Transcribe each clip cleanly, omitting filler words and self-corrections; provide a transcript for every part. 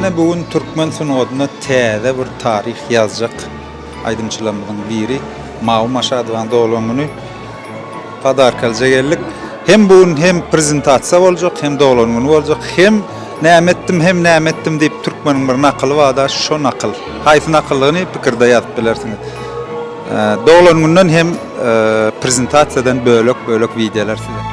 Mene bugün Türkmen synoduna täze bir tarih yazacak aydınçılarımızın biri Mawlum Aşadowan dogulanyny padarkalja geldik. Hem bugün hem prezentasiya boljak, hem dogulanyny boljak, hem nämetdim diýip türkmeniň bir nakyly wada şo nakyl. Haýsy nakyllygyny pikirde ýazyp bilersiňiz. Dogulanynyň hem prezentasiýadan bölek videolar size.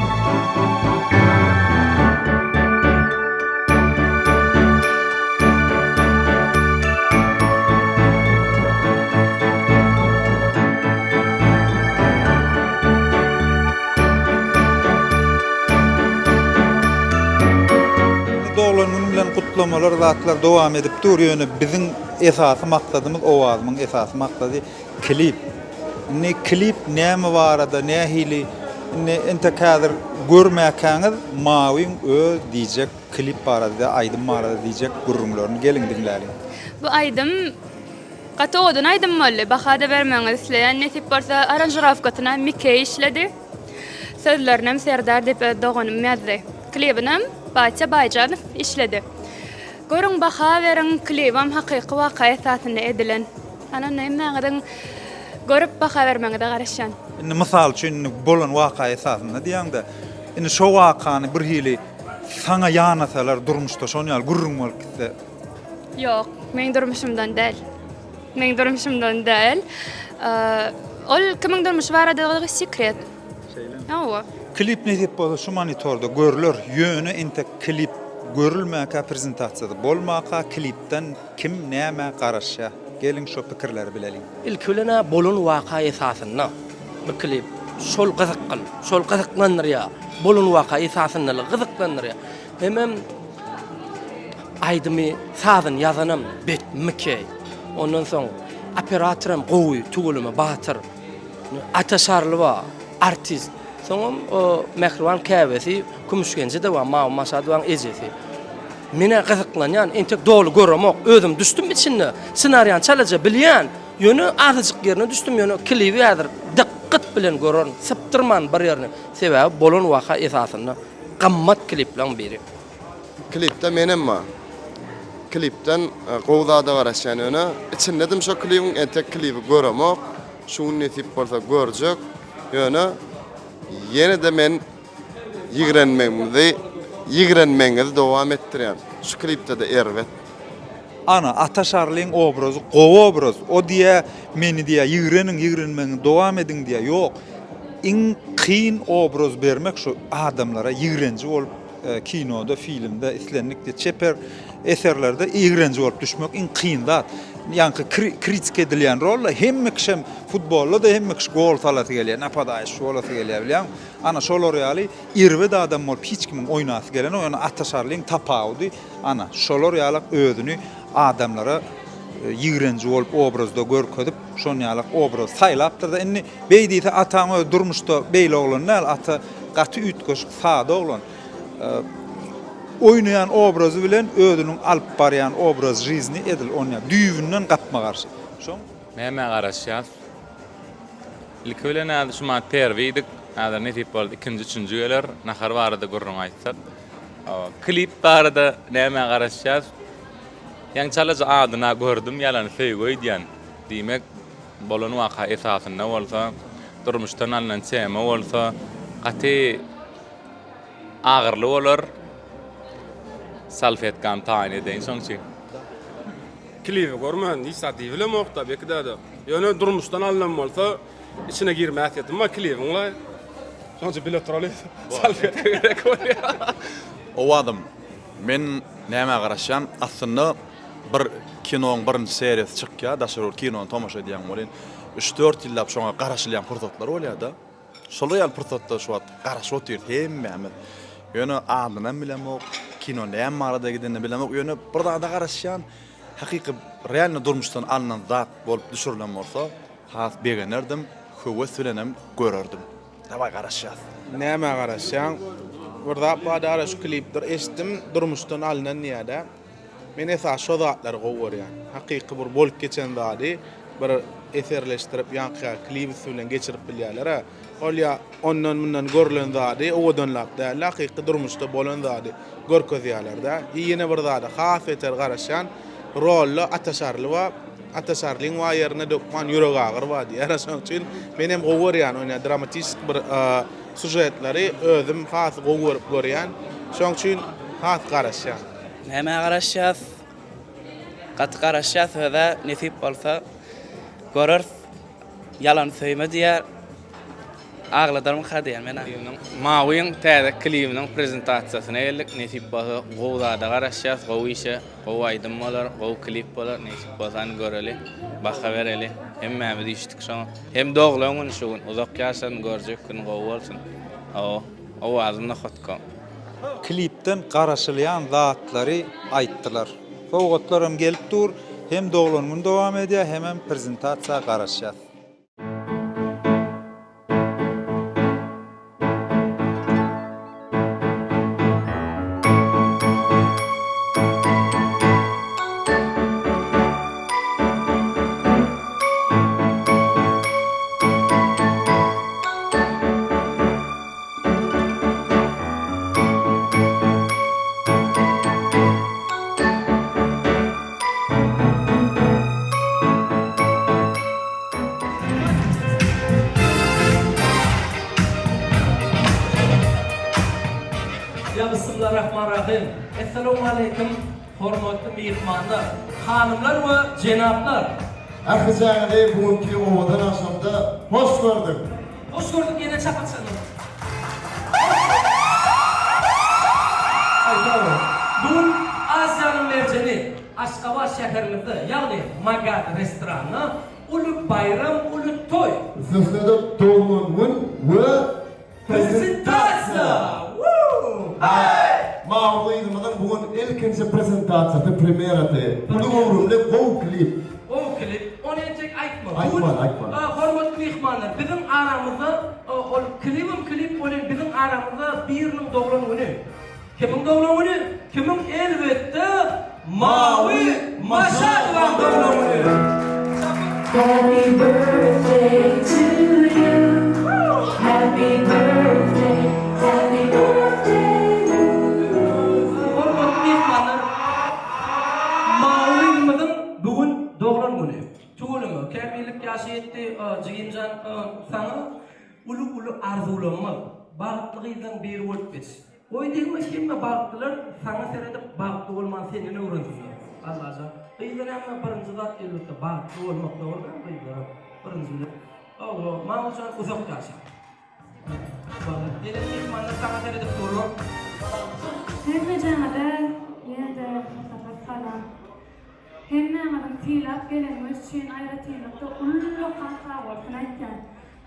Dogulanyny bilen kutlamalar, zatlar dowam edip durýar. Biziň esasy maksadymyz, owazymyň esasy maksady klip. Ne klip näme barada, nähili, ente kädir görmäkäňiz Mawlum öz diýjek klip barada, aýdym barada diýjek gurrunlaryny gelin dinläýin. Bu aýdym gatodan aýdym boly. Bahada bermeňiz isleýän netip bolsa aranjirovkatyna Mikey işledi. Sözlerinem Serdar diýip doganym ýazdy. Klibinem Baça Bayjanow işledi. Görüň baha beriň klibim hakyky waka esasyna edilen. Ana nämeňden görüp baha bermeňe de garaşan. Indi mysal üçin bolan waka esasyna diýäňde, indi şo wakany bir hili saňa ýanasalar durmuşda şonu ýaly gurrun bolup gitse. Yok, men durmuşumdan däl. Ol kimin durmuş barada sekret. Awa. Klip ne diýip bolsa şu monitorda görüler, ýöne ente klip görülmäkä prezentasiýada bolmaka klipden kim näme garaşa. Gelin şo pikirleri bilelim. İlkülene bolun waka esasyna bir klip şol gyzykly, şol gyzyklanýar. Bolun waka esasyna gyzyklanýar. Hemem aýdymy sazyn ýazanam bet Mikey. Ondan soň operatorum gowy tugulumy Batyr. Ataşarly ba artist. Soňam o Mehriban käbesi Kumuşgenje de wa Mawlum Aşadowan ejesi. Mene gyzyklanýan entek dogly göremok, özüm düşdüm içinde. Senariýany çalaja bilýän, ýöne azyjyk ýerine düşdüm, ýöne klibi ýadyr. Diqqat bilen görän, syptyrman bir ýerine. Sebäbi bolan waka esasyna gammat klipleň biri. Klipde menem ma. Klipden gowzada garaşan öne. İçindedim şo klibiň entek klibi göremok. Şunu netip bolsa görjek. Ýöne yine de men ýigrenmeňizi dowam etdirýän. Şu klipde de erwet. Ana Ataşarlyň obrazy, gowy obraz. O diýe meni diýe ýigrenmeňi dowam ediň diýe. Ýok. Iň kyn obraz bermek şu adamlara ýigrenji bolup kinoda, filmde, islenlikde, çeper eserlerde ýigrenji bolup düşmek iň kyn zat. Ýani kritik edilýän rolla hemme kişem futbolda da hemme kiş gol salasy gelýär, napadaýyş bolasy gelýär bilýän. Ana şolar ýaly irwe de adam bolup hiç kimin oýnasy gelen, oýana Ataşarlyň tapawdy. Ana şolar ýaly özüni adamlara ýigrenji bolup obrazda görkezip, şonu ýaly obraz saýlapdyr da indi beýdise ataňy durmuşda beýle oglan näl ata gaty ütköş sada oglan. Oynayan obrazy bilen özüniň alyp barýan obraz jizni edil onýa düýbünden gapma garşy. Şoň näme garaşýar? İlkölene şuma terwiydik. Häzir netip boldy ikinji, üçünji geler. Nahar barada gurrun aýtsak. Klip barada näme garaşýar? Ýa-ni çalaja adyna gördüm, ýalany söýgöý diýen. Diýmek, bolan waka esasyna bolsa, durmuşdan alynan çäme bolsa, gaty agyrly bolar. Salfet kan taýin edeň soňçy. Klibi görmän, ýa-ni bilen mokda bekde de. Ýöne durmuşdan alynan bolsa, içine girmäs etdim ma klibiň la. Soňçy bile turaly. Salfet gerek bolýar. Owadım. Men näme garaşan? Aslında bir kinoň birinji seriýasy çykýar, daşarol kinony tomaşa edýän bolen. 3-4 ýyllap şoňa garaşylýan pursatlar bolýar da. Şol ýaly pursatda şu wagt garaşyp otyr hemme. Ýöne adyny bilemok, kino näme arada gideni bilemok. Ýöne bir da garaşýan hakyky realny durmuşdan alynan zat bolup düşürilen bolsa, has begenerdim, höwes bilenem görerdim. Dabay garaşýar. Näme garaşýan? Burada badara şu klipdir eşitdim, durmuşdan alynan ýa-da. Men esas şo zatlar gowurýan. Hakyky bir bolup geçen zady bir eserleşdirip ýanky klip bilen geçirip bilýärler. Olya ondan bundan görülen zady owadanlap däl, hakyky durmuşda bolan zady görkezýärler-de. Ýene bir zady has eter garaşan rolly ataşarly we ataşarlyň we ýerine dökman ýüreg agyr we diýär. Şoň üçin men hem gowurýan oýna dramatik bir sujetleri özüm has gowuryp görýän. Şoň üçin has garaşan. Näme garaşýas? Gat garaşýas we nesip bolsa görür. Yalan söýme diýär. Ağladarım hadiyen mena. Mawin täze klibiniň prezentasiýasyna geldik. Nesip bolsa gowda garaşýas, gow işe, gow aýdym bolar, gow klip bolar, nesip bolsa göreli, baha bereli. Hemme diýişdik şoň. Hem doglagyň şu gün uzak ýaşan görjek gün gow bolsun. O azmyna hotka. Klipden garaşylýan zatlary aýtdylar. Sowgatlar hem gelip dur, hem doglanmyn dowam edýär, hem prezentasiýa garaşýar. Ya Bismillahirrahmanirrahim. Assalamu alaykum hormatly mehmanlar, hanımlar ve cenaplar. Akıcağıda bugünkü ovadan aşamda hoş gördük. Hoş gördük, yine çapatsanız. Bugün Asya'nın merceni Aşgabat şehrimizde, yani Magat restoranı, Uluk Bayram, Uluk Toy. Sizlerde doğumun ve Prezentasiya! Mağlu idmadan bugün ilkinci prezentasyada premierati. Bunu uğrumda Go Clip. O klip, onu entek aytma. Aytma. Hormatly mehmanlar, bizim aramızda, o klip olan bizim aramızda birinin doğulan günü. Kimin doğulan günü? Kimin elbette Mavi Maşadvan doğulan günü. Happy birthday to you. Happy birthday. Happy birthday. Hormatly mehmanlar, Mavi'mizin bugün doğulan günü. Tuğulumı, kemillik yaşı yetti, Cigimcan sana ulu arzulamı, bağıtlığıyla bir olup geç. Oy değilme kimle bağıttılar, sana seyredip bağıttı olman seninle uğraşıyor. Allah'a. Kıyıdan ama birinci zat elbette bağıttı olmak da orada, kıyıdan birinci. Allah, Mavi'can uzak yaşı. Gelin mehmanlar sana seyredip durur. Hemme canada yada safar salam. Hemme adam tilap gelen mescin ayratilapda ullu qata var fanaytan.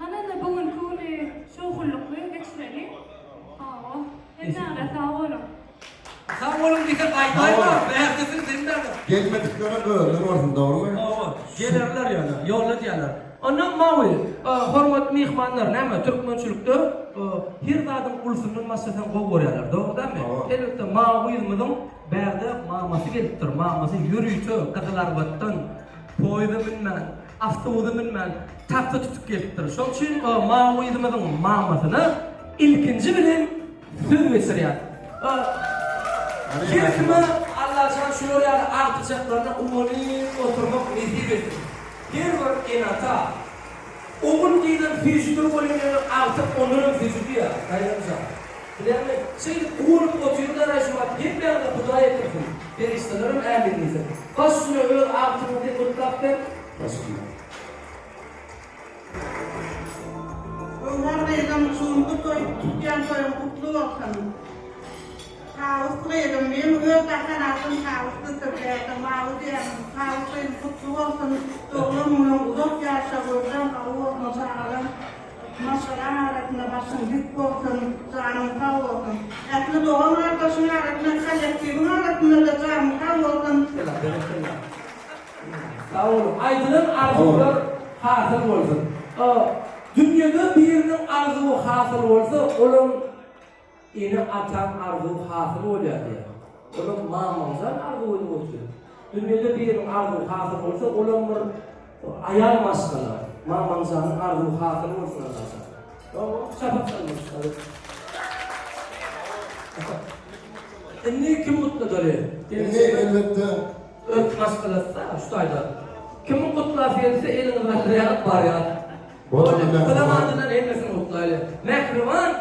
Ana bugün kuni şoğulluklu geçmeli. Hemme sağolum. Sağolum dikkat aytayma, beğendesin dinlerler. Gelmediklerine öğren orsun, doğru mu? Gelirler yani, yolla diyorlar. Ondan Mavi, hormatly mehmanlar, näme Türkmençilikde her zadyň ulsundan masalan gowurýarlar, doğru değil mi? Elbette Mavi'mizin berde maması gelipdir, maması yürüýçü, kızlar battan, poýda binmän, awtobusa binmän, tapda tutup gelipdir. Şoň üçin Mavi'mizin mamasyny ilkinji bilen söz geçirýär. Kirkime Allah'tan şöyle artacaklarına umumiy oturmak nasip etsin. Her bir enata oğul giden fizitur bolanlar artık onların fiziki ya. Hayırlıca. Yani şey kurup oturuyorlar aşağı hep yerde Hudaý etsin. Periştelerim elinizde. Kaçını öyle artık kutlaptır. Onlar redan sundu toy tutyan toyun kutlu olsun. Kaos redan benim öğretmen altın kaostu tepeden mağduriyem. Kaos redan kutlu olsun. Doğrumun uzak yaşadıklarım kavur masalan. Masalan arasında başın büyük olsun. Canım kavur olsun. Etli doğum arkadaşın arasında kolektifin arasında da canım kavur olsun. Sağ olun. Aydın'ın arzular hasıl olsun. Dünyada birinin arzuğu hasıl olsa, onun eni atan arzuğu hasıl olýar. Onun mamamızdan arzuğu olsun. Dünyada birinin arzuğu hasıl olsa, onun bir ayal maşgala, mamamızdan arzuğu hasıl olsun. Çabuk sanmışlar. Ne kim mutlu dolu? elbette. Ötmez kılırsa, şu ayda. Kimin mutlu afiyetse elini bakırayarak var ya. Kılamadığından elmesin mutlu öyle. Mehrivan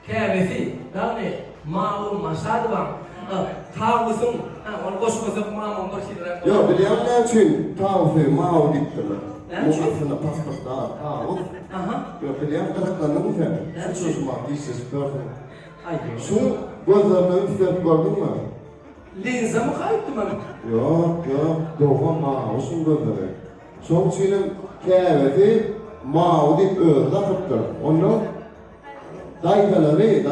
kâvesi, yani mağul maşadı var. Tavusun, onu boş bozuk mağul boşidir. Yok, biliyorum ne için tavusu mağul diktiler. Bu aslında pasportta tavus. Yok, biliyorum kırıklarını mı sen? Susmak, dişsiz, perfect. Şu gözlerinin üstüne gördün mü? Linza mı kayıttı mı? Yok, doğan mağulsun gözleri. Son çiğnin kâvesi mağul dik öğrde kıptır. Onu daydaları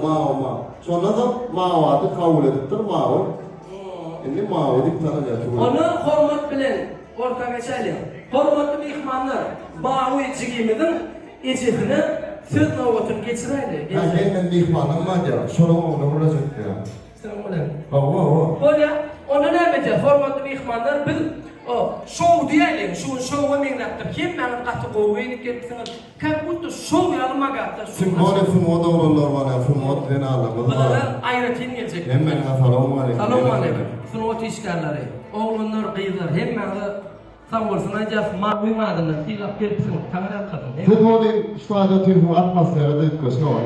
mağul. Sonra da mağulatı kabul ediptir mağul. Şimdi mağul dik tanıcı. Onu hormat bilen orta geçelim. Hormatlı mihmanlar mağul içigimizin içisini söz novatını geçireydi. Benim mihmanım var ya, sonra onu olacak ya. Ona ne yapacağız? Hormatlı mihmanlar biz şov diyelim, şovu minnattır. Kim benim katı kovuyunu getirsiniz? Kalbuttu şov yalıma kattır. Fımada olurlar var ya, fımada beni ağlamaz. Bunlar ayratin gelecek. Hemen salamu aleyküm. Salamu aleyküm. Fımada işgalleri. Oğlunlar, kıyılar, hemen sağ olsun. Acaba uymadığını tilap gelipsin. Tanrı kadın. Fımada şurada tüfü atmosferde köşe var.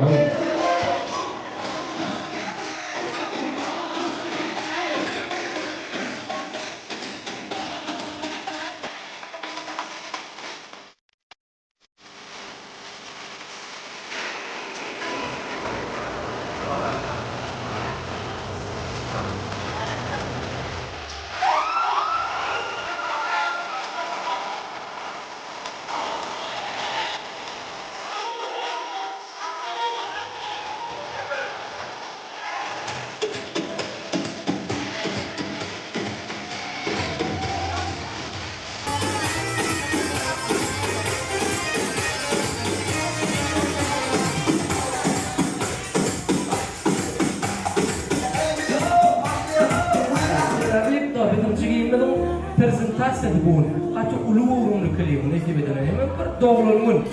Presentasi bun, atau ulurun keliru, ni kita beda. Memang berdolun.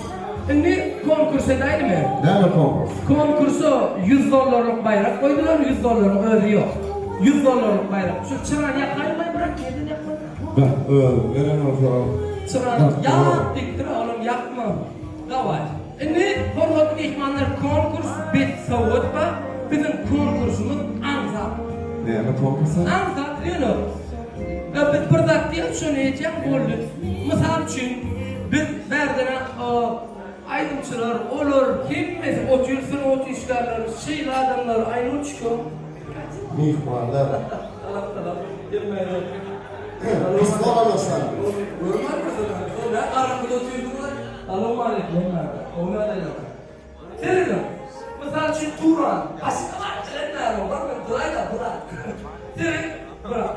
Ini konkurs edaydı mı? Ne konkurs? Konkursu $100 bayrak koydular, $100 ödü yok. $100 bayrak. Şu çırağı yakmayı bırak, yedin yakmayı. Ben veren olsun. Çırağı yak diktir oğlum, yakma. Davay. Ini hormatlı ihmanlar konkurs bit savutma. Bizim konkursumuz anzak. Ne konkursu? Anzak, you know. Biz bir dakika şunu diyeceğim oldu. Misal için biz verdene aydınçılar olur, hepimiz otursun, oturuşlarlar, şeyli adamlar aynı çıkıyor. Mihmanlar. Tamam, girmeyelim. Biz olamazsan. Görmez misin? Ben aramda oturdum. Selamun aleyküm. Onu alayım. Senin misal için Turan. Başka var. Seninler o. Bakın burayı da bırak. Senin bırak.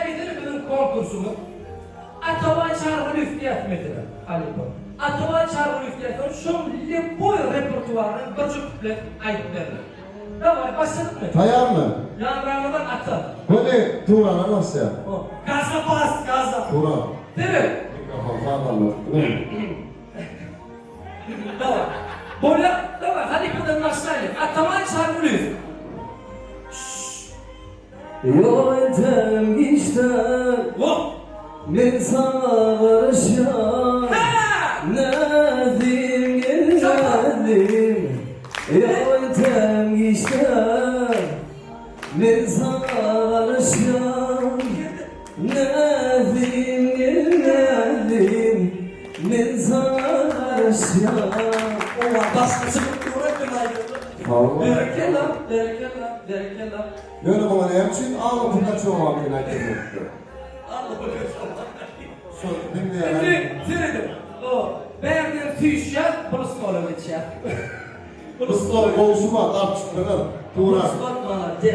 Bizim konkursumuz Atava çarpı üstiyat mesela. Atava çarpı üstiyat. Şöyle bu repertuarın birçok kuplet ayıplarını. Davay başladık mı? Tayar mı? Yanlarından atar. Böyle Turan'a nasıl ya? Gaza bas, gaza. Turan. Değil mi? Mikrofon Davay. Böyle, davay. Hadi buradan başlayalım. Atava çarpı üstiyat. Yoldan geçten ben sana varışan Nedim gelmedim Yoldan geçten ben sana varışan Nedim gelmedim ben sana varışan Başkası bir uğraşın Berekela. Böyle bana ne yapayım? Ağlatında çoğu vakit ayırıyor. Dinleyelim. Beğendiğin tüşya, Pruskolu geçer. Pruskolu konuşma, tartıştırır. Turan. $7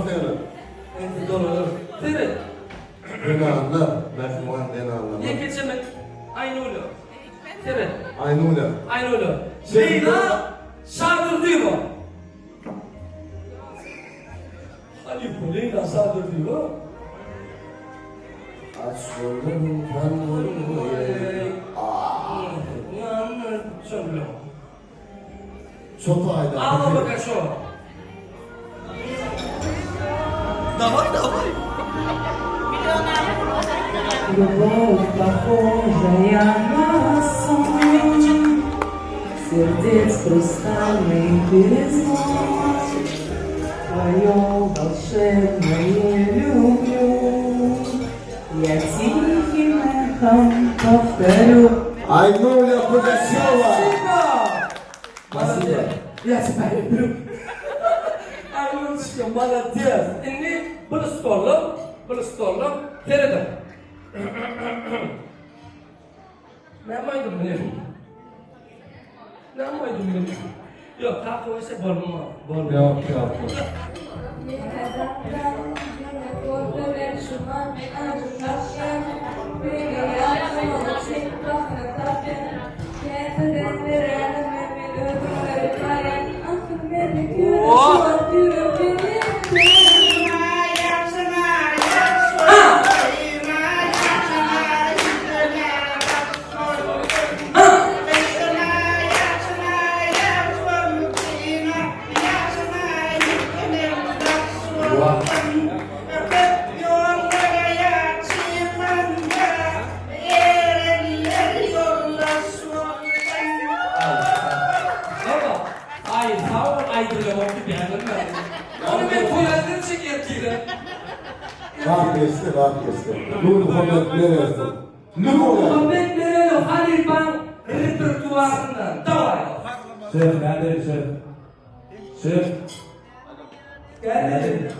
verir. Evet. Beni anlar. Merhuman beni anlar. Ne geçemek? Aynı oluyor. Evet. Aynı oluyor. Leyla şardırdı mı? Ali bu Leyla şardırdı mı? Aşkım kanlı Şol bilen. Çok ayda. Ama bakar şu. Davay. Любовь похожая на сон, сердец хрустальный перезвон, твое волшебное люблю, я тихим эхом повторю. Айнуля Пугачева. Молодец. Я тебя люблю. Аннушка, молодец. Inni Bristol'um, Feride. Ne yapaydım benim? Yok, kalk oysa bolma. Yok. Vazgeçti. Nur Muhammed neresi? Nur Muhammed neresi? Halil Ban repertuarından. Davay. Şef, kardeşim. Şef. Geldi.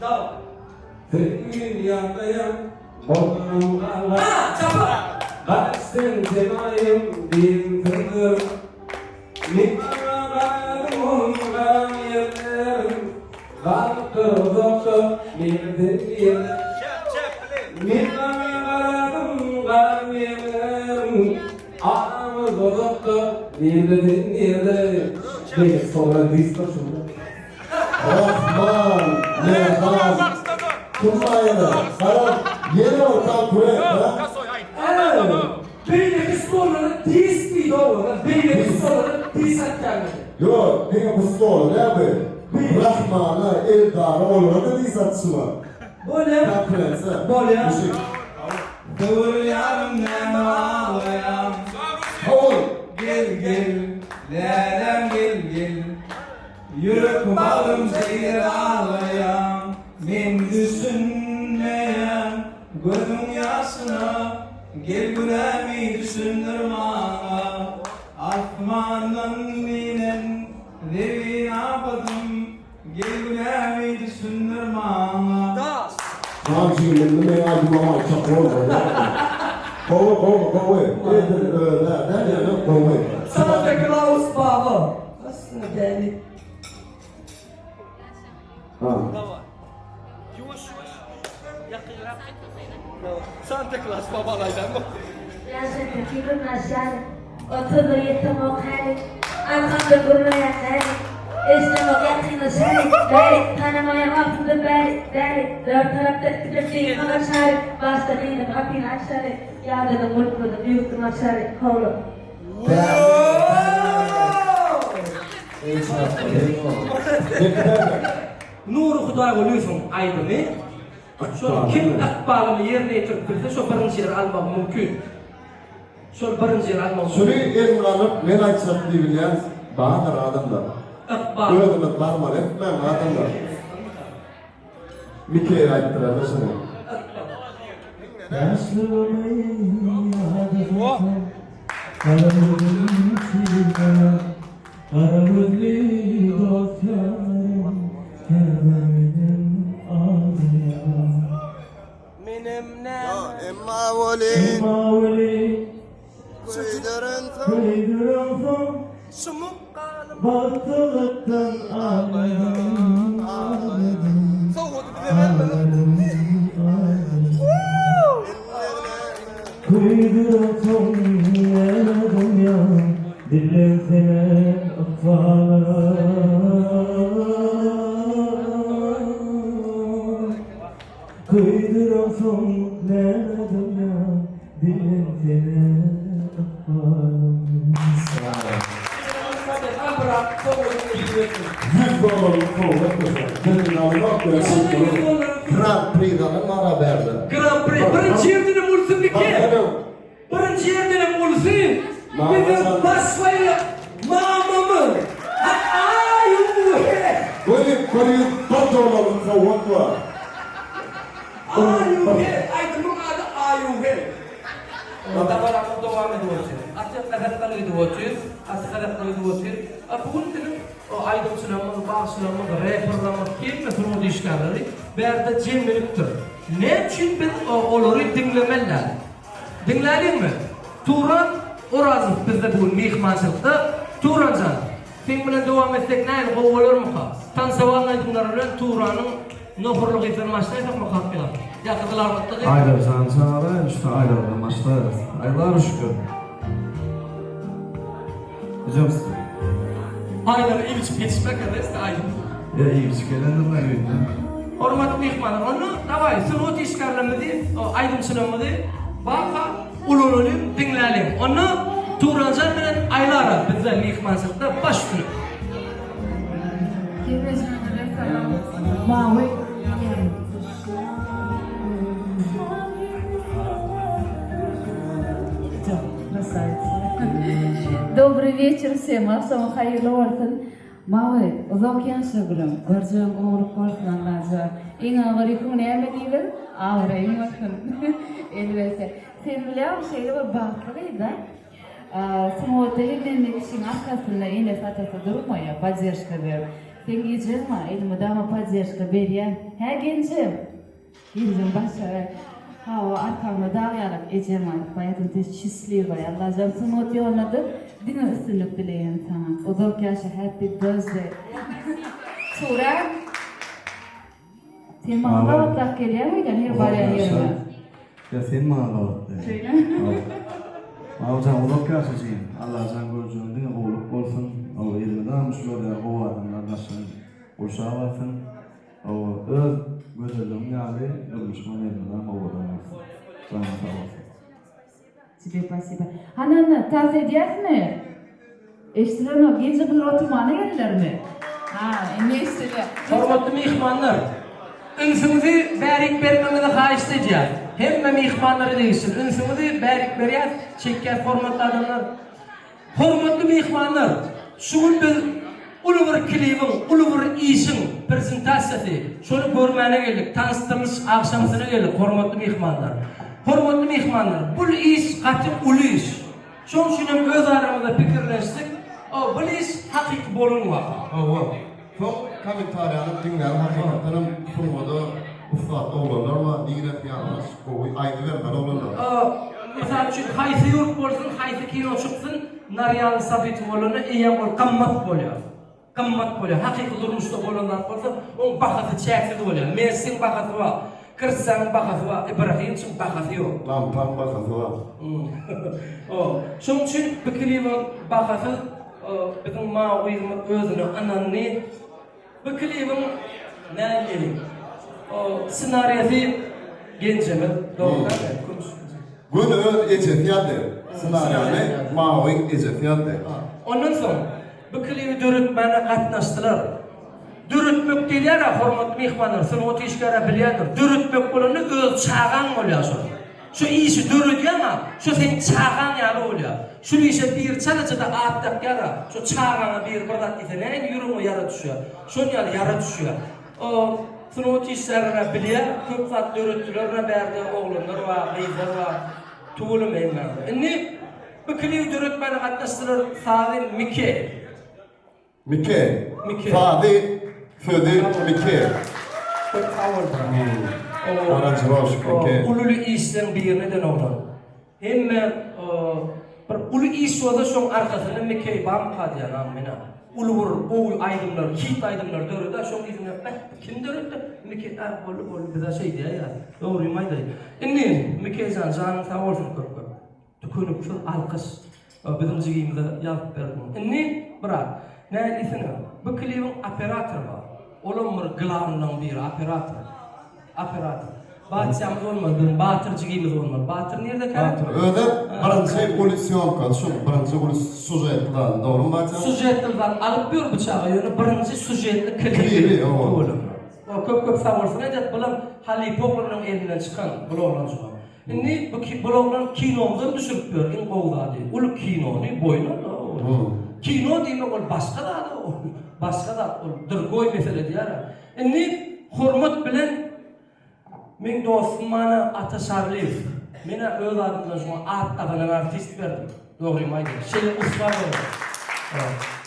Davay. Senin yanındayım. Boynum ağlar. Ha, çapa. Kaçtın semayım bin kızım. Miktarlarım ben yerim. Kalktı uzakta bildim yerim. Miktarlarım ben yerim. Aramız uzakta bildim yerim. Peki sonra distortion. Rahman, Mehman, Kumayla, Karan, yeni ortam kure. Beyneki sporları dis bir doğru. Beyneki sporları dis atacağım. Yok, ne pistol, ne be? Rahman'a Eldar olmadı diye satışma. Böyle. Kaprense. Böyle. Müzik. Dur yarımdan ağlayan. Oğul. Gel, lelem gel. Yürek bağım seyir ağlayan. Men düşünmeyen gözüm yaşına. Gel gülemi düşündürme bana. Asmanın minen devi apadım. Gel gülemi düşündürme bana. Tanrı'nın ne acıma çok oldu. Kova. Ne kova. Santa Claus baba. Aslında deli. Yuş. Yakıyla. Santa Claus babalaydan mı? Yazın kötüydüm aşağı. Oturdu yettim o kayıt. Arkamda durmayan deli. İşte o yakını şerik. Deli. Tanımaya altında deli. Dört tarafta tüketim aşağı. Başta değilim kapıyı aşağı. Yağdırdım mutluydum. Büyüktüm aşağı. Kolu. Nuru Xudoy oluyorsun aydını. Şol kim akbalını yerine getirip bilse şol birinci yer almak mümkün. Şol birinci yer almak mümkün. Şunu elini alıp men açsam diye bilen bağır adamlar. Akbal. Öğrenmek barmal etmem adamlar. Bir kere ayıttılar da sana. Benim ne? Emma Voli. Kıydırın Sumuk kanım. Batılıktan ağlayan Kuyduran son yaradım ya Dillensene atfalar Kuyduran son yaradım ya Dillensene $100 kovmak güzel. Kendini almak güzel. Grand Prix'den ara verdi. Grand Prix. Birinci yerden bulsun Mike. Birinci yerden bulsun. Bizim basmayla mamamı. Koyun $4 kovmak var. Ayuhe. Aydın'ın adı Ayuhe. Dabar akıl devam ediyorsun. Atı kadar kalıyor ediyorsun. Atı kadar kalıyor ediyorsun. Bugün dedim o Aydın sınavı, bağ sınavı, referlama kim mesela dişkarları berde cemiliptir. Ne için biz onları dinlemeliler? Dinleyelim mi? Turan Orazov bizde bugün mihmansılıkta Turancan. Sen bilen devam etsek ne olur mu ka? Tansavan aydınlar bilen Turan'ın nohurluk informasyonu yapmak hakkında. Yakıtılar mutlu. Aylar sançara işte aylardan başlarız. Aylar şükür. Hocam Aylar ilk geçmek adresi Aydın. ya iyi bir çıkardım ben öyle. Hormatly mehmanlar, onu davay sınıf işgarlarımızı, Aydın sınavımızı baka ulululum dinleyelim. Onu Turancan bilen aylara bizler mehmansılıkta baş tutup. Mavi. Добрый вечер всем, akşam hayırlı olsun. Mavi, uzak yaşlıyorum. Göreceğim oğluk olsun Allah'a. İn ağırlıkın ne emediler? Ağırayım olsun. Elbette. Sen biliyor musun şeyde bir bakırıydı. Sınavda evlenmek için arkasında yine satası durmaya, поддержка ver. Sen gideceğim mi? Elime dama поддержка veriyen. He gencim. Gencim başa. Hava arkamda dağıyarak ecemal, hayatın счастливая. Allah'ım sınavda yolladı. Dine üstünlük dileyen sana. Uzak yaşa happy birthday. Sonra sen bana vatak geliyor muydun her bariyen yerine? Ya sen bana vatak. Söyle. Hocam uzak yaşayacağım. Allah'ın göreceğim diye oğluk olsun. O elimden şöyle o adamlardan uşağı varsın. O öz gözlerim yani ölmüşüm elimden o adamlar. Sana sağ olsun. Тебе спасибо. Hananı tavsiye ediyorsun mu? Eştiren o gece bir oturmana geldiler mi? Ha, ne istedi? Hormatly mehmanlar, ünsünüzü berik vermemizi xahiş edeceğiz. Hemme mehmanları değilsin. Ünsünüzü berik veriyaz, çekker hormatly adamlar. Hormatly mehmanlar, şuun biz ulubur klibin, ulubur işin prezentasyası. Şunu görmene geldik, tanıştırmış akşamsına geldik hormatly mehmanlar. Hormatly mehmanlar, bu iş katı ulu iş. Şun şunun öz aramızda fikirleştik. Bu iş hakik bolunma. Çok komentarlarını dinleyen hakikaten sunmada ustad oğlanlar var. Direkt yalnız o aydı vermeli oğlanlar. Mesela için haysi yurt bolsun, haysi kino çıksın, Naryan Sabit bolunu eyan ol, kammat bolya. Kammat bolya. Hakiki durmuşta bolanlar bolsa, onun bakası çeksiz bolya. Mersin bakası var. Kırsan bakası var, İbrahim için bakası yok. Lampan bakası var. Şunun için bu klibin bakası bizim mağazımın özünü ananını bu klibin ne gelin? Senaryosu gencemiz doğrudan Günü ecefiyatı. Senaryosu mağazın ecefiyatı. Ondan sonra bu klibi dörütmene katnaştılar. Dürütmek deyler ya hormatly mehmanlar, sınıf işgara bilýärdir. Dürütmek bolany öz çağan bolýar. Şu işi dürütýär ama şu sen çağan ýaly bolýar. Şu işe bir çalajyda atdak ýara, şu çağana bir birdat ýetene ýürüňe ýara düşýär. Şol ýaly ýara düşýär. O sınıf işgara bilýär, köp zat dürütdiler bärde oglanlar we gyzlar we tuğulum eýmen. Indi bu klibi dürütmene gatnaşdylar Salim Mike. Mike. Fadi födü Mike. Ululu işten birine de olan. Hemme bir ulu iş olsa şoň arkasynda Mike bam kadýan mena. Ulur o aydymlar, kit aydymlar dörede şoň izine kim dörede? Mike bolu bize şey diýär ya. Dogry maýdy. Indi Mike jan sağ bolsun köp. Tükünüp şu alkış bizim jigimizde ýazyp berdim. Indi bırak. Ne isine? Bu klibin operatör var. Olumur glavnyň biri operator. Batçamız olmadı, batırcıgimiz olmadı. Batır nerede kan? Batır. Öde birinci kolisyon şu birinci sujetdan doğru mu batır? Sujetdan alıp bir bıçağı yönü birinci sujetli klibi. Klibi, o. O köp savaşsın edip bulan Halipe oğlunun elinden çıkan bulan şu. Şimdi bu bulan kinodan düşürüp görün qowda değil. Ulu kinonu boynu. Kino demek ol başka da o. Başka da o durgoy mesele diyar. Şimdi hurmat bilen men dostum bana Atasarliyev. Mena öz adımdan şu at kadının artist verdim. Doğru mu aydı? Şey usta oldu.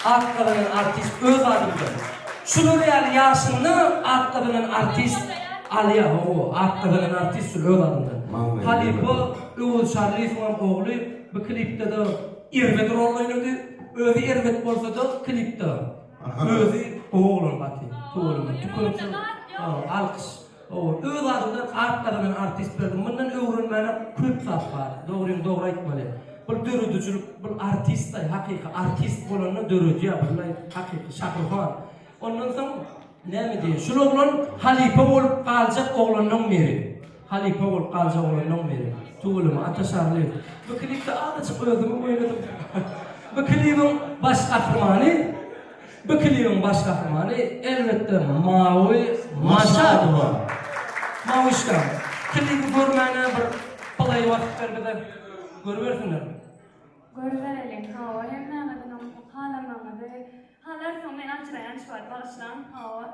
At kadının artist öz adımdan. Şunu real yaşını at kadının artist Aliya o at kadının artist öz adımdan. Halipe Uğur Şarliyev'in oğlu bu klipte de irvet rol oynadı. Özü irvet bolsa da klipte. Özü oğlun batı. Oğlum tükürüp alkış. O öz adımdan at kadının artist verdim. Bundan öğrenmene köp zat var. Doğru aytmalı. Bu dörüdücülük, bu artist da hakiki artist bolanına dörüdü ya. Bunlar hakiki Şakırhan. Ondan sonra ne mi diye? Şu oğlan Halipe olup kalacak oğlanın meri. Halipe olup kalacak oğlanın meri. Tuğulum Atasarliyev. Bu klipte azıcık özümü oynadım. Bu klibin baş kahramanı, bu klibin baş kahramanı elbette Mavi Maşadova. Mavişka. Klibi görmene bir palay vakit vermeden görüversinler. Görüverelim. Hava hem nağadın hala nağadı. Halar son men açrayan şu var bağışlan. Hava.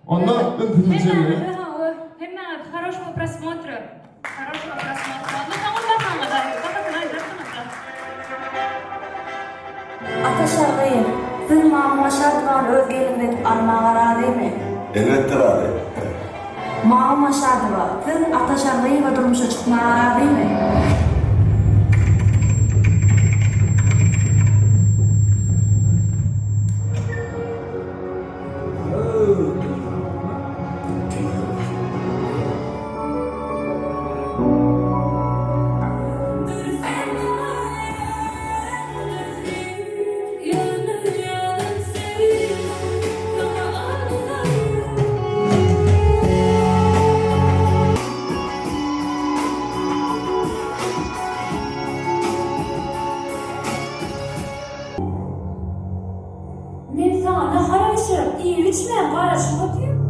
Onda Hem hava. Hem nağadı. Хорошего просмотра. Хорошего просмотра. Ну там он bakama da. Bakın aydırsınız. Atasarliyev, siz Mavi Maşadova'nı öz gelinizden almağa razıymy? elbette razı. Mavi Maşadova, siz Atasarliyev'e durmuşa çıkmağa razıymy? Men sana naharaşırım, iyi içmem, karışım atayım.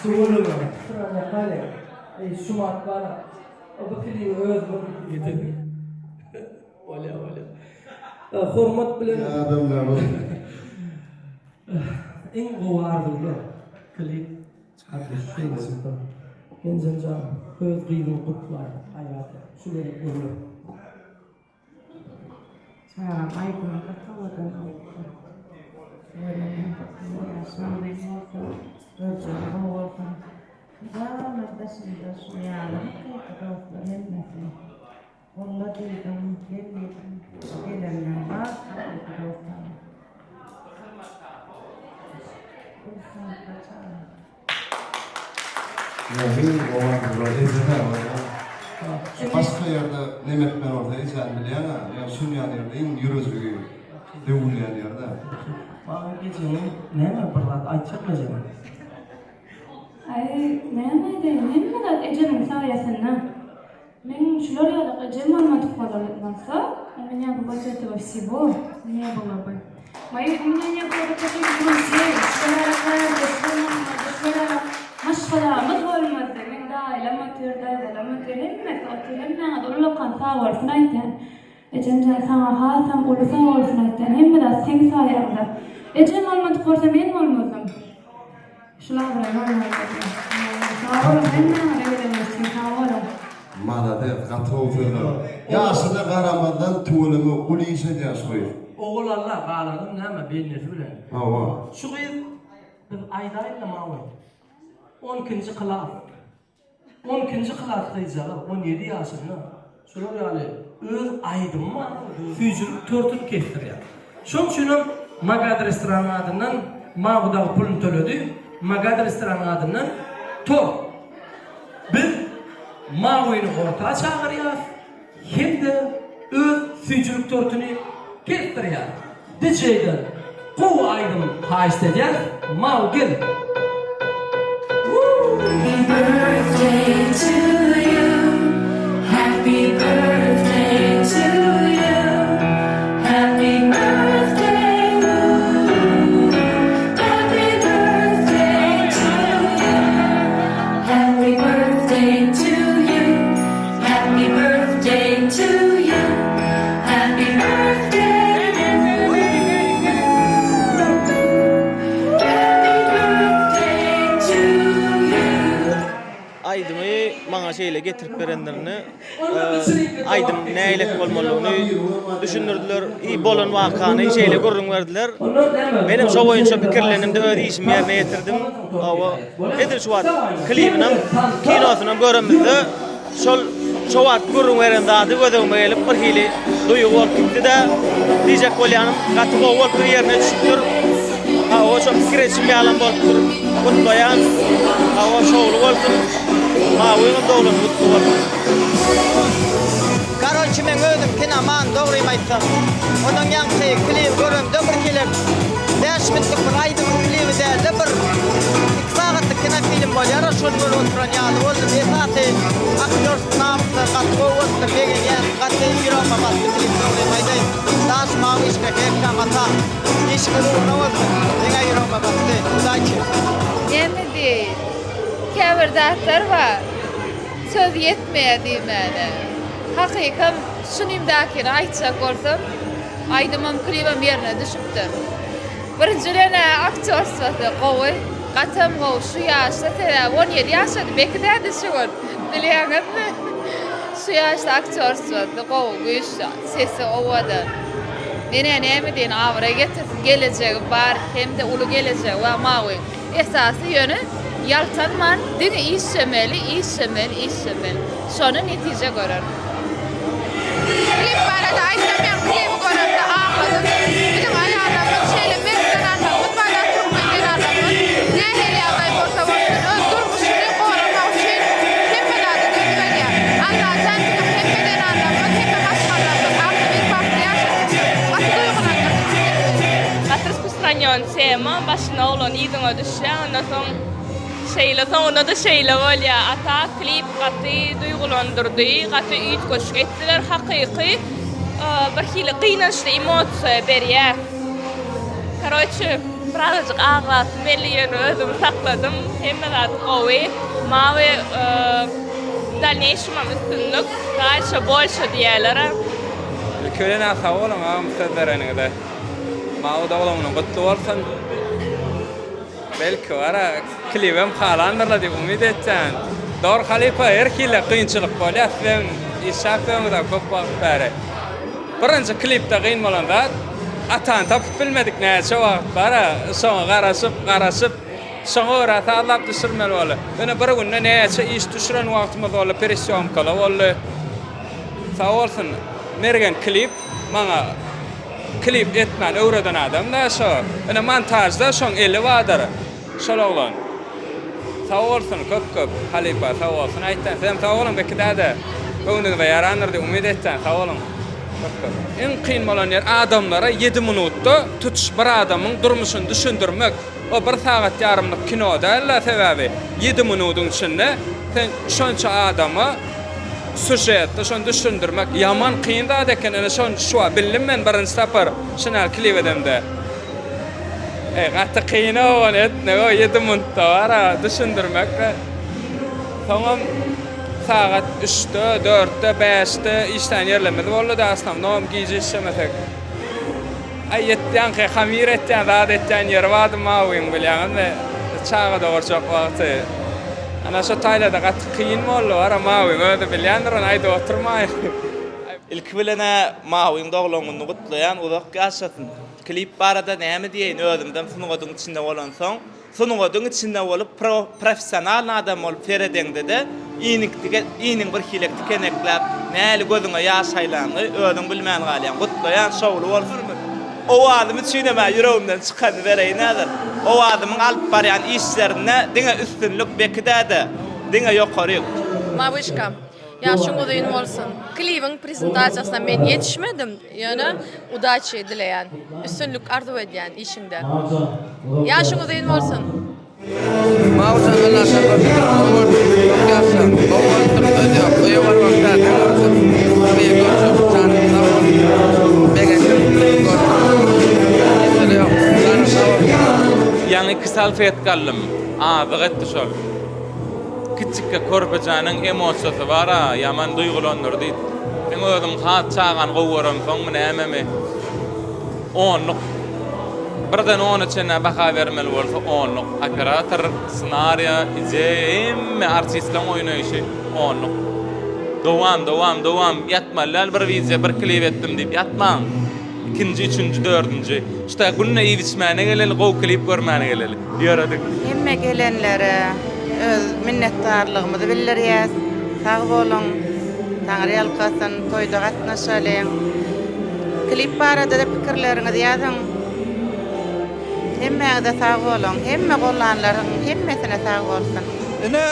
Tuğulum. Şuraya kale. Şumat bana. O bu klibi özümü getirdi. Ola. Hurmat bilen. Adamlar. En govardılı klip çıkartmış şey mesela. Gençler göz kıyım kutlar hayatı. Şuraya görülür. Selam, aydın kataladan oldu. Yaşam benim oldu. Röcüm oldu. Dağın başında şu yarım kıyıkta oldu hemmesin. Ola dedim, gelmedim. Gelenler var, kıyıkta oldu. Kursan kaçar. Benim olan burada izleme var. Başka yerde Nemet ben orada izleyen bilen ha. Ya Sünyan yerde en yürüzlüğü devulyan yerde. Bana geçelim. Ne mi pırlat? Ayçak mı canım? Ay, näme diýen bilen ejemin saýasyna. Men şular ýaly ejem bolmadyk bolsa, men ýa bu başda başybo, niye bolapy? Maýy umyny ýa-da maşgalamyz bolmady. Men daýla matýrda, element oturamna, dolukan sawursyny aýtýan. Ejem sana hasam ulusa bolsun aýtýan. Hem bilen sen saýarda. Ejem bolmadyk bolsa men bolmadym. Şular bilen Malades, gatowsylar. Ýaşyna garamadan tuğulumy ulýşa ýaşaýy. Oğlanlar galanım näme belnesi bilen. Hawa. Şu gyz biz aýdaýla mawy. 10-njy klas. 10-njy klasda ýaşaýar, 17 ýaşynda. Şular ýaly öz aýdymmy süýjülük törtüp kestirýär. Şoň üçin Magad restorany adyndan mawdagy pulny төлedi. Magad restorany adyndan tor. Biz mawyny ortaga çagyrýar. Hem-de öz süýjülük törtüni kestirýär. Diçeyden gowy aýdym haýst edýär. Maw gel. Happy birthday to you. Happy birthday to you. Happy birthday. Happy birthday to you. Happy birthday to you. Happy birthday to you. Happy birthday. Aydymy maňa şeýle getirip berenlerini aýdym näýlek bolmalygyny düşündirdiler. Bolan wakany şeýle görüň berdiler. Menim şo boýunça pikirlenimde öz işimi ýerine ýetirdim. Awa edir şu wagt klipiniň kinosyny göremizde şol şo wagt görüň beren zady gözüme gelip bir hili duýgy bolup gitdi-de diýjek bolýanym gaty bolup ýerine düşüpdir. Awa şo pikirçim ýalan bolupdyr. Kutlayan awa şowlu bolsun. Mawyny dowlun mutlu bolsun. Karolçy men özüm kinaman dogry aýtsam. Onuň ýaňky klip görümde bir kelip 5 minutlyk bir aýdym klipide bir 2 sagatlyk kina film bolýar. Şol bolan oturan ýaly boldy. Esasy aktyor sınawda gatowdy degen gaty ýürek babasy klip dogry aýdym. Daş mawy işke hekka mata. İşke dogry bolsun. Degen ýürek babasy. Udaýçy. Näme diýil? Käbir zatlar bar. Söz ýetmeýär mene. Hakykam şunymdakini aýtsak bolsam, aýdymam klipim ýerine düşüpdir. Birinjilene aktyor sifatida gowy, gatam gowy şu ýaşda 17 ýaşda bekide şugur. Bilýäňizmi? Şu ýaşda aktyor sifatida gowy güýçli, sesi owada. Mene näme diýen awra getirsin, gelejegi bar, hem de uly gelejegi we mawy. Esasy ýöne yaltanman, diňe işlemeli. Şonu netije görer. Klip barada aýtsam, men klip görende ağladım. Bizim aýalarymyz şeýle merden anlamak, bana turmaýan anlamak. Nähili ýagdaý bolsa bolsun, öz durmuşyny goramak üçin hemmelerde dökülýär. Allah jantyny hemmeden anlamak, hemme başgalamak, akly bir fakty ýaşamak. Gaty duýgulanlar. Распространён тема, başyna olan ýygyňa düşýär, ondan soň şeýle soňunda da şeýle bolýar. Ata klip gaty duýgulandyrdy, gaty üýtgeç etdiler, hakyky bir hili gynançly emosiýa berýär. Korotçy, birazjyk ağlasym belliýän özüm sakladym. Hemme zat gowy, mawy dalneýşim üstünlük, gaýşa bolşa diýerler. Kölen sawolun am sözleriniňde. Mawy dowlamunyň gutly bolsun. Belki ara klipim halandylar diýip umyt etjän. Dor halipa her kile kynçylyk bolýar, sen işapdyňda köp wagt bäri. Birinji klipde gyn bolan zat atan tapyp bilmedik näçe wagt bara, soňa garaşyp soňa ora taýlap düşürmeli boly. Ene bir günde näçe iş düşüren wagtymyz boly, pression kala boly. Sağ olsun. Mergen klip maňa klip etmän öwreden adam da şo. Ene montajda şoň eli wadyr. Şol oglan. Sağ olsun, köp halipa sağ olsun aýtdan. Sen sağ olun bekdäde. Öňüňde ýarandyr diýip umyt etjän. Sağ olun. En kıyın bolan yer adamlara 7 minutda tutuş bir adamın durmuşunu düşündürmek. O bir saat yarımlık kinoda alla sebebi 7 minutun içinde sen şonça adamı süjetde şonu düşündürmek yaman kıyın da deken ana şon şu bildim men birinci sapar şunal klip edemde. Hatta kıyın olan etne o 7 minutda var düşündürmek. Tamam saat 3'te, 4'te, 5'te işten yerlemedi. Vallahi da aslında nom giyici işlemesek. Ay yettiğen ki hamir ettiğen, rahat ettiğen yer vardı mağuyum bilyan ve çağa doğru çok vakti. Ana şu taylada kat kıyın mı oldu var mağuyum öyle bilyandır onu ayda oturmayın. İlk bilene mağuyum doğulununu kutlayan uzak yaşasın. Klip barada neymi diyeyin ödümden sunuğudun içinde olan son. Sunuğudun içinde olup profesyonal adam olup feredengde de iyinin bir hilek dikenekler näli gözüňe ýaş haýlangy ödüň bilmän galýan gutlaýan şowlu bolsun. O adamy çüýneme ýüregimden çykan bereýin nädir? O adamyň alyp barýan işlerine diňe üstünlük bekidädi, diňe ýokaryk. Mawişkam. Yaşın uzun olsun. Klibin prezentasyasına men yetişmedim. Yani udaçı dileyen, üstünlük arzu eden işinde. Yaşın uzun olsun. Yani kısal fiyat kallım. Dıgıttı şol. Küçükke korpacanyň emosiyasy bar, yaman duygulandyr diýip. Men özüm hat çağan gowuram soň näme 10'luk. Birden 10 içine baha vermeli bolsa 10'luk. Operator, senaryo, ije, artistlaň oýnaýşy 10'luk. Dowam. Yatmallar bir wizya, bir klip etdim diýip yatmaň. İkinci, üçüncü, dördüncü. İşte günne ýetişmäne geleli, gow klip görmäne geleli. Ýaradyk. Hemme gelenlere öz minnetdarlygymyzy bildirýäs. Sag bolun. Taňry ýalkasyn toýda gatnaşalyň. Klip barada da pikirleriňizi ýazyň. Hemmeňize sag bolun. Hemme gollanlaryň hemmesine sag bolsun. Ine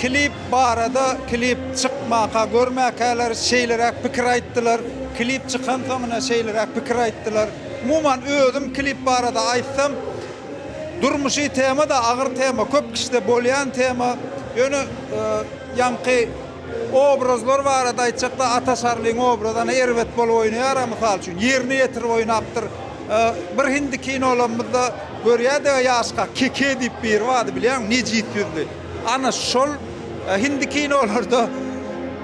klip barada klip çykmaka görmäkäler şeýlerek pikir aýtdylar. Klip çıkan soňra şeýlerek pikir aýtdylar. Umuman özüm klip barada aýtsam durmuşy tema da agyr tema, köp kişide bolýan tema. Ýöne ýanky obrazlar barada aýtjakda Ataşarlyň obrazana erwet bolup oýnaýar, mysal üçin ýerine ýetirip oýnapdyr. Bir hindi kinolarymyzda görýärdi ýaşka keke diýip bir wady bilýän, Nejit ýüzli. Ana şol hindi kinolarda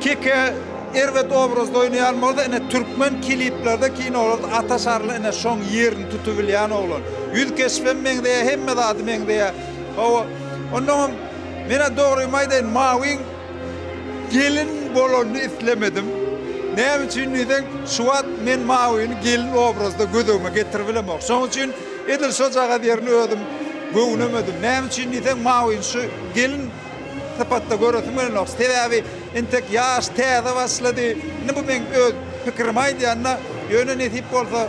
keke erwet obrazda oýnaýalmady, ene türkmen kliplerde kinolarda Ataşarly ene şoň ýerini tutup bilýän oglan. Ýüz kesben meňde hemme zady meňde. Ondan mene dogry maýdan mawin gelin bolany islemedim. Näme üçin diýsen, şuwat men mawin gelin obrazda gözüme getirip bilemek. Şoň üçin edil şo jaga ýerini ödüm göwnemedim. Näme üçin diýsen mawin şu gelin tapatda görürsün bilen sebebi entek ýaş täze başlady. Ne bu men öz pikirim aýdýanna ýöne netip bolsa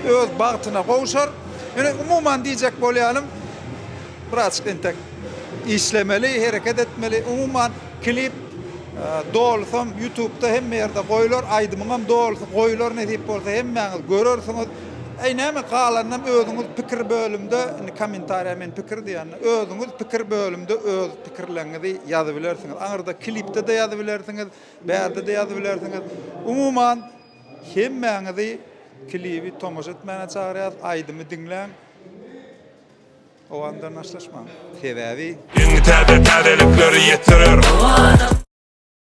öz bagtyna gowşar. Ýöne umuman diýjek bolýanym biraz entek işlemeli, hereket etmeli. Umuman klip dolsam YouTube'da hemme ýerde goýular, aýdymyňam dolsa goýular netip bolsa hemmeňiz görürsiňiz. Näme galanam özüňiz pikir bölümde, kommentariýa men pikir diýänler. Özüňiz pikir bölümde öz pikirlerinizi ýazyp bilersiňiz. Aňyrda klipde de ýazyp bilersiňiz, bäde de ýazyp bilersiňiz. Umuman hemmeňizi klibi tomoş etmäne çagyrýar, aýdymy diňläň. O anda naşlaşmaň. Sebebi Indi täze täzelikleri ýetirir.